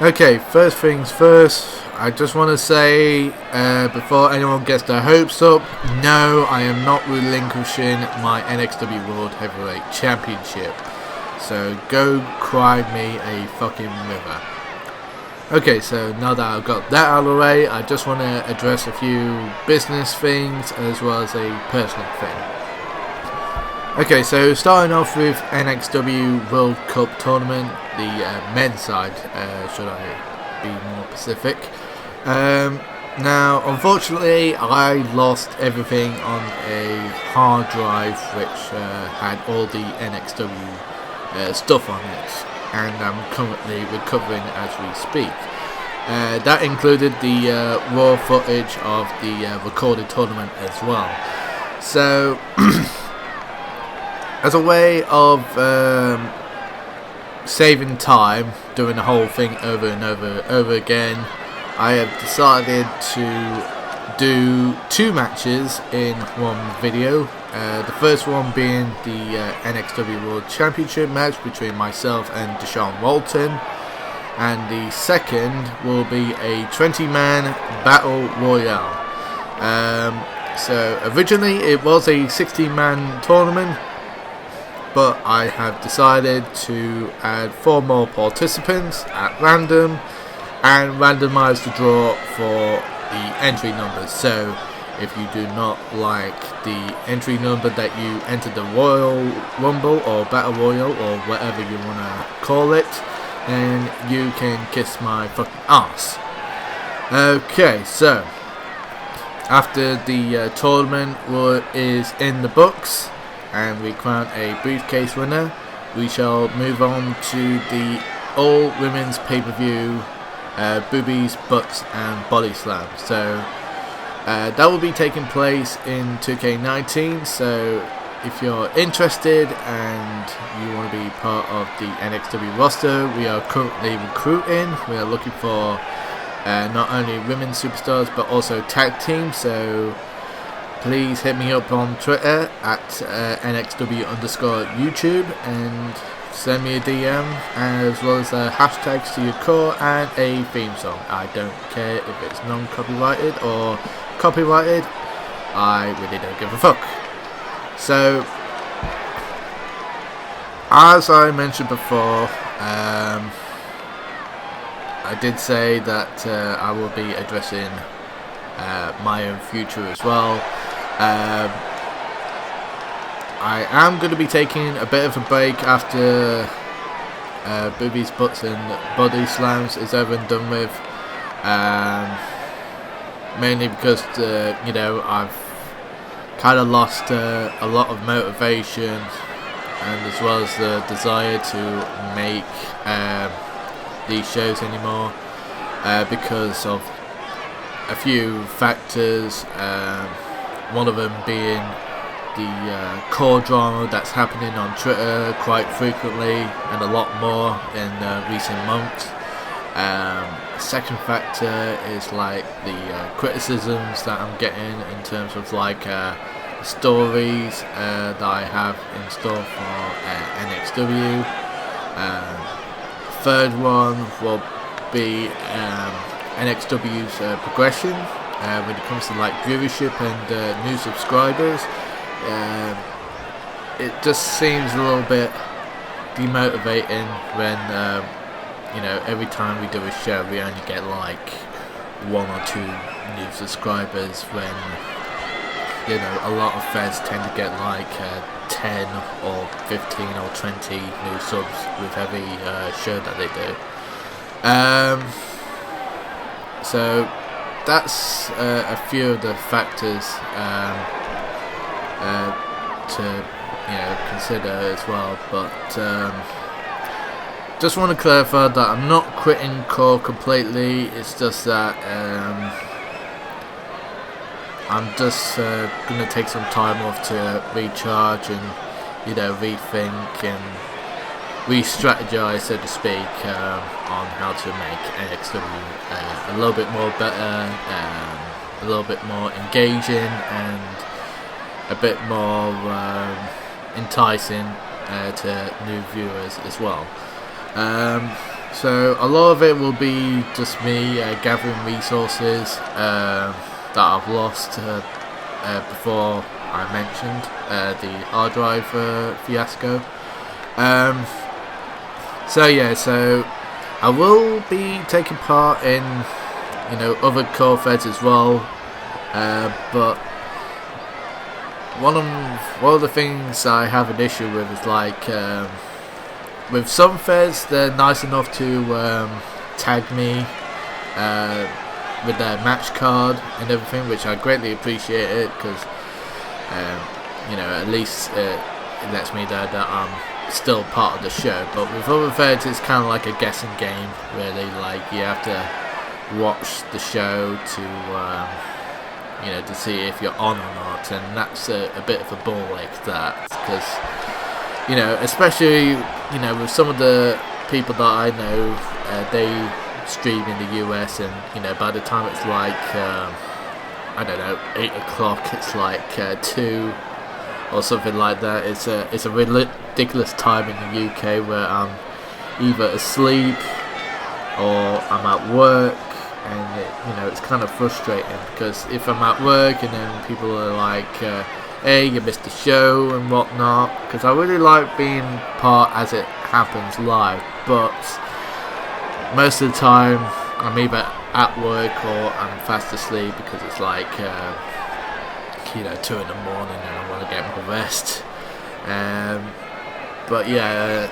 Okay, first things first, I just want to say, before anyone gets their hopes up, no, I am not relinquishing my NXW World Heavyweight Championship. So go cry me a fucking river. Okay, so now that I've got that out of the way, I just want to address a few business things as well as a personal thing. Okay, so starting off with NXW World Cup Tournament, the men's side, should I be more specific. Now, unfortunately, I lost everything on a hard drive which had all the NXW stuff on it, and I'm currently recovering as we speak. That included the raw footage of the recorded tournament as well. So, as a way of saving time, doing the whole thing over and over again, I have decided to do two matches in one video. The first one being the NXW World Championship match between myself and Deshaun Walton, and the second will be a 20-man Battle Royale. So originally it was a 16-man tournament, but I have decided to add 4 more participants at random and randomize the draw for the entry numbers. So if you do not like the entry number that you entered the Royal Rumble or Battle Royal or whatever you want to call it, then you can kiss my fucking ass. Okay, so after the tournament is in the books and we crown a briefcase winner, we shall move on to the all women's pay-per-view boobies, butts and body slam. So that will be taking place in 2K19. So if you're interested and you want to be part of the NXW roster, we are currently recruiting. We are looking for not only women superstars but also tag teams. So please hit me up on Twitter at NXW_YouTube and send me a DM, as well as hashtags to your core and a theme song. I don't care if it's non-copyrighted or copyrighted, I really don't give a fuck. So, as I mentioned before, I did say that I will be addressing my own future as well. I am going to be taking a bit of a break after boobies, butts and body slams is over and done with, mainly because I've kind of lost a lot of motivation and as well as the desire to make these shows anymore, because of a few factors, one of them being the core drama that's happening on Twitter quite frequently and a lot more in recent months. Second factor is like the criticisms that I'm getting in terms of like stories that I have in store for NXW. Third one will be NXW's progression when it comes to like viewership and new subscribers. It just seems a little bit demotivating when every time we do a show we only get like 1 or 2 new subscribers, when a lot of fans tend to get like 10 or 15 or 20 new subs with every show that they do. So that's a few of the factors to consider as well, but just want to clarify that I'm not quitting core completely. It's just that I'm just going to take some time off to recharge and rethink and re-strategize, so to speak, on how to make NXW a little bit more better, a little bit more engaging and a bit more enticing to new viewers as well. So a lot of it will be just me gathering resources that I've lost before I mentioned the hard drive fiasco. So I will be taking part in other core feds as well, but one of the things I have an issue with is like with some feds, they're nice enough to tag me with their match card and everything, which I greatly appreciate it, because at least it lets me know that I'm still part of the show. But with other feds, it's kind of like a guessing game, really. Like, you have to watch the show to see if you're on or not, and that's a bit of a ball ache, that, because especially with some of the people that I know, they stream in the US, and by the time it's like I don't know, 8 o'clock, it's like 2 or something like that. It's a ridiculous time in the UK where I'm either asleep or I'm at work, and it's kind of frustrating, because if I'm at work and then people are like, hey, you missed the show and whatnot, because I really like being part as it happens live, but most of the time I'm either at work or I'm fast asleep, because it's like 2 in the morning and I want to get my rest. But yeah,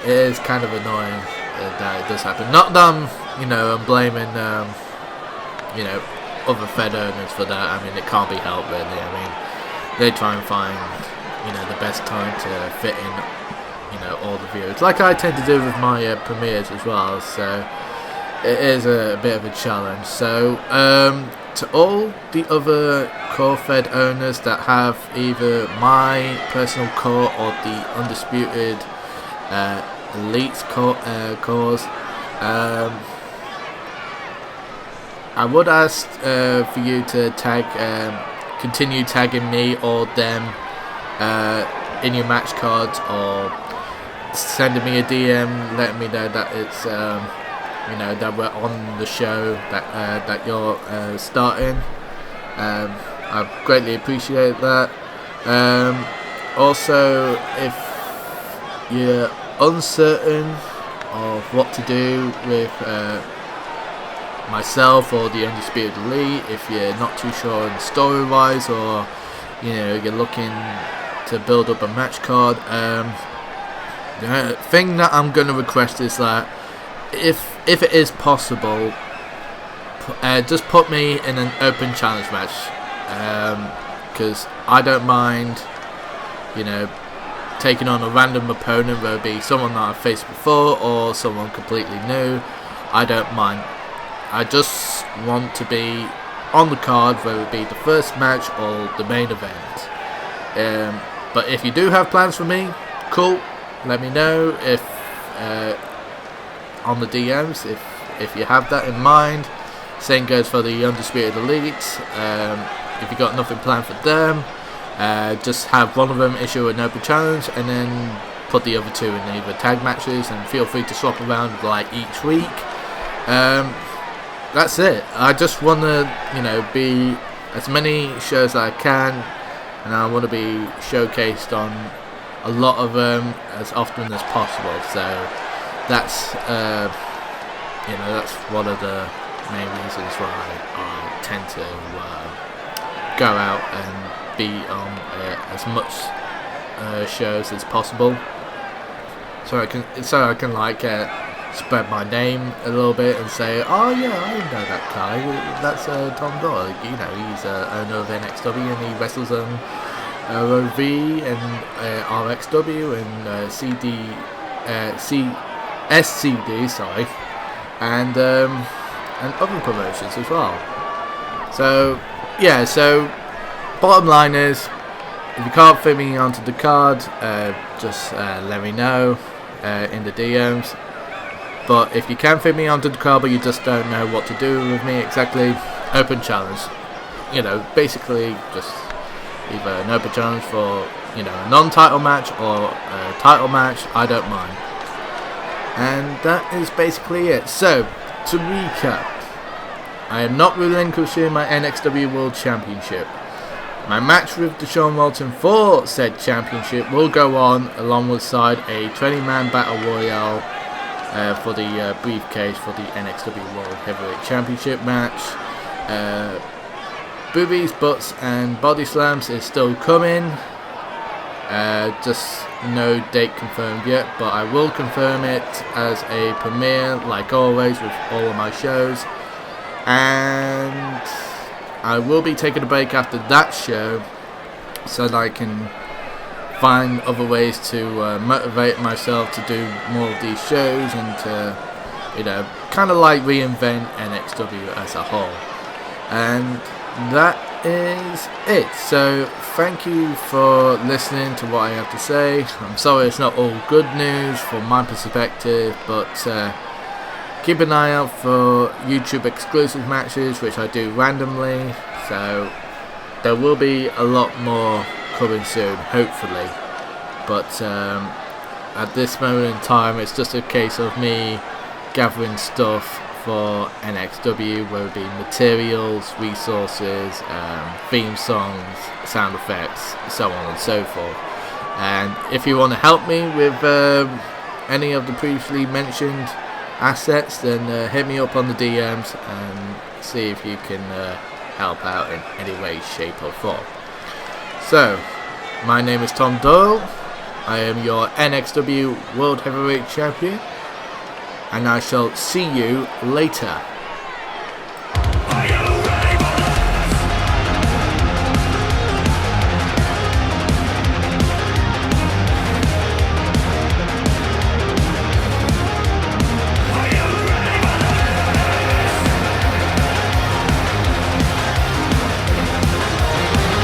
it is kind of annoying that it does happen. Not that I'm blaming other Fed owners for that. I mean, it can't be helped, really. I mean, they try and find the best time to fit in all the viewers, like I tend to do with my premieres as well. So it is a bit of a challenge. So to all the other core Fed owners that have either my personal core or the undisputed elites cores, I would ask for you to continue tagging me or them in your match cards, or sending me a DM letting me know that it's that we're on the show, that you're starting. I greatly appreciate that. Also, if you're uncertain of what to do with myself or the Undisputed Elite, if you're not too sure in story wise, or you're looking to build up a match card, the thing that I'm going to request is that if it is possible, just put me in an open challenge match, because I don't mind taking on a random opponent, whether it be someone that I've faced before or someone completely new. I don't mind. I just want to be on the card, whether it be the first match or the main event. But if you do have plans for me, cool, let me know if on the DMs if you have that in mind. Same goes for the Undisputed Elites. If you got nothing planned for them, just have one of them issue an open challenge, and then put the other two in either tag matches, and feel free to swap around like each week. That's it. I just want to be as many shows as I can, and I want to be showcased on a lot of them as often as possible. So that's that's one of the main reasons why I tend to go out and be on as much shows as possible, so I can like spread my name a little bit and say, oh yeah, I know that guy. That's Tom Doyle. He's owner of NXW, and he wrestles on OV and RXW and SCD, sorry, and other promotions as well. So yeah, so bottom line is, if you can't fit me onto the card, just let me know in the DMs. But if you can fit me onto the card but you just don't know what to do with me exactly, open challenge. Basically just either an open challenge for a non-title match or a title match. I don't mind. And that is basically it. So, to recap, I am not relinquishing my NXW World Championship. My match with Deshaun Walton for said championship will go on alongside a 20-man battle royale for the briefcase for the NXW World Heavyweight Championship match. Boobies, butts and body slams is still coming. Just no date confirmed yet, but I will confirm it as a premiere like always with all of my shows. And I will be taking a break after that show so that I can find other ways to motivate myself to do more of these shows and to, kind of like reinvent NXW as a whole. And that is it. So thank you for listening to what I have to say. I'm sorry it's not all good news from my perspective, but keep an eye out for YouTube exclusive matches, which I do randomly, so there will be a lot more coming soon, hopefully. But at this moment in time, it's just a case of me gathering stuff for NXW, whether it be materials, resources, theme songs, sound effects, so on and so forth. And if you want to help me with any of the previously mentioned assets, then hit me up on the DMs and see if you can help out in any way, shape or form. So, my name is Tom Doyle. I am your NXW World Heavyweight Champion, and I shall see you later.